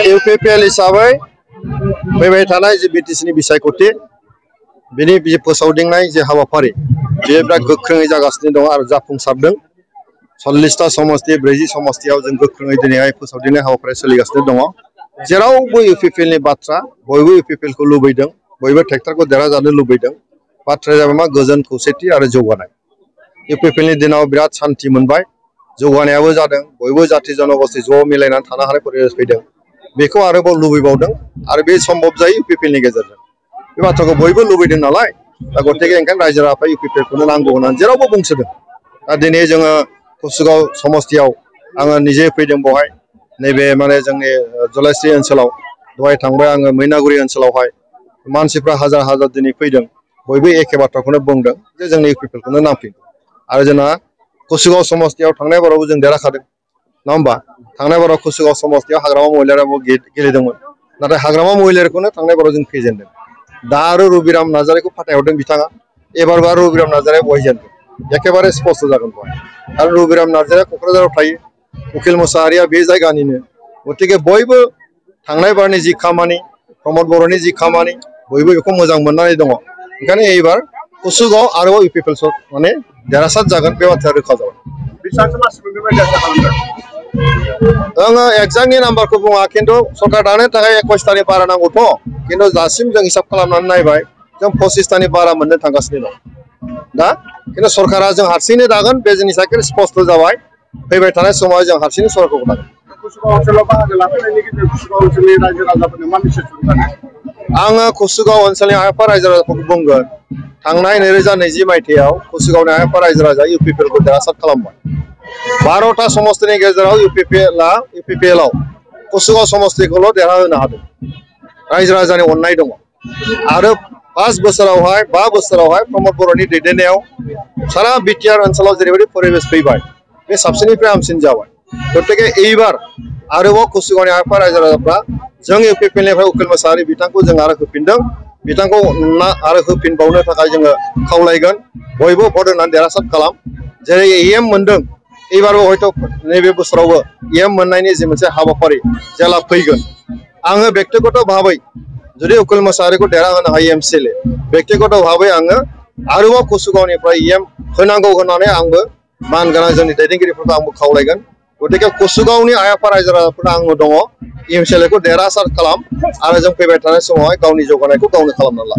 UPPL हिसाबै फैबाय थानाय जे बिटिसिनि बिसायख'थि बिनि फोसावदिंनाय जे हाबाफारि बेयो बिराद गोख्रोङै जागासिनो दं आरो जाफुंसारदों 40टा समस्ति 40 समस्तियाव जों गोख्रोङै दिनैहाय फोसावदिंनाय हाबाफारि सोलिगासिनो दङ जेरावबो इउपिपिएलनि बाथ्रा बयबो इउपिपिएलखौ लुबैदों बयबो ट्रेक्टरखौ देरहाजानो लुबैदों बाथ्राया जाबाय मा गोजोन खौसेथि आरो जौगानाय इउपिपिएलनि दिनाव बिराद सान्थि मोनबाय जौगानायाबो जादों बयबो जाथि जनगोष्ठी ज' मिलायनानै थानो हानाय परिबेस फैदों बेखौ आरोबाव लुबैबावदों आरो बे सम्भब जायो इउपिपिएलनि गेजेरजों बे बाथ्राखौ बयबो लुबैदों नालाय दा गतिके ओंखायनो रायजो राजाफ्रा इउपिपिएलखौनो नांगौ होननानै जेरावबो बुंसोदों दा दिनै जोङो कुसुगाव समस्तियाव आङो निजे फैदों बेवहाय नैबे माने जोंनि जलायस्रि ओनसोलाव दहाय थांबाय आङो मैनागुरि ओनसोलावहाय मानसिफ्रा हाजार हाजार दिनै फैदों बयबो एखे बाथ्राखौनो बुंदों जे जोंनि इउपिपिएलखौनो नांफिनगौ आरो जोंना कुसुगाव समस्तियाव थांनाय बारावबो जों देरहाखादों नङा होमबा थांनाय बाराव कुसुगाव समस्तियाव हाग्रामा महिलाराबो गेलेदोंमोन नाथाय हाग्रामा महिलारखौनो थांनाय बाराव जों फेजेनदों दा आरो रबिराम नार्जारिखौ फाथायहरदों बिथाङा एबारबो आरो रबिराम नार्जारिया बहाय जेनगोन एखेबारे स्पष्ट जागोन बेवहाय आरो रबिराम नार्जारिया क'क्राझाराव थायो उखिल मोसाहारिया बे जायगानिनो गतिके बयबो थांनाय बारनि जि खामानि प्रमद बर'नि जि खामानि बयबो बेखौ मोजां मोननानै दङ ओंखायनो एबार कुसुगाव आरोबाव इउपिपिएल माने देरहासार जागोन बे बाथ्राया रोखा जाबाय आङो एक्जाक्टनि नाम्बारखौ बुङा खिन्थु सरकार दानो थाखाय 21टानि बारा नांगौथ' खिन्थु दासिम जों हिसाब खालामनानै नायबाय जों 25टानि बारा मोननो थांगासिनो दं दा खिन्थु सरकारा जों हारसिंनो दागोन बे जिनिसा स्पष्ट जाबाय फैबाय थानाय समाव जों हारसिंनो सरकारखौ दागोन आङो कुसुगाव ओनसोलनि आइएफआ रायजो राजाफोरखौ बुंगोन थांनाय 2020 मायथाइयाव कुसुगावनि आइएफआ रायजो राजा इउपिपिएलखौ देरहासार खालामबाय 12टा समस्तिनि गेजेराव इउपिपिएलआव कुसुगाव समस्तिखौल' देरहाहोनो हादों रायजो राजानि अननाय दङ आरो 5 बोसोरावहाय प्रमद बर'नि दैदेननायाव सारा बिटिआर ओनसोलाव जेरैबायदि परिबेस फैबाय बे साबसिननिफ्राय हामसिन जाबाय गतिके एबार आरोबाव कुसुगावनि आइएफआ रायजो राजाफ्रा जों इउपिपिएलनिफ्राय उखिल मोसाहारि बिथांखौ जों आरो होफिनदों बिथांखौ आरो होफिनबावनो थाखाय जोङो खावलायगोन बयबो भट होनानै देरहासार खालाम जेरै एएम मोनदों एबारबो हयथ' नैबे बोसोरावबो एएम मोननायनि जि मोनसे हाबाफारि जेला फैगोन आङो बेक्तिगत भाबै जुदि उखिल मोसाहारिखौ देरहाहोनो हायो एमसिएलए बेक्तिगत भाबै आङो आरोबाव कुसुगावनिफ्राय एएम होनांगौ होननानै आंबो मानगोनां जोंनि दैदेनगिरिफोरखौ आंबो खावलायगोन गतिके कुसुगावनि आइएफआ रायजो राजाफोरा आङो दङ एमसिएलएखौ देरहासार खालाम आरो जों फैबाय थानाय समावहाय गावनि जौगानायखौ गावनो खालामना ला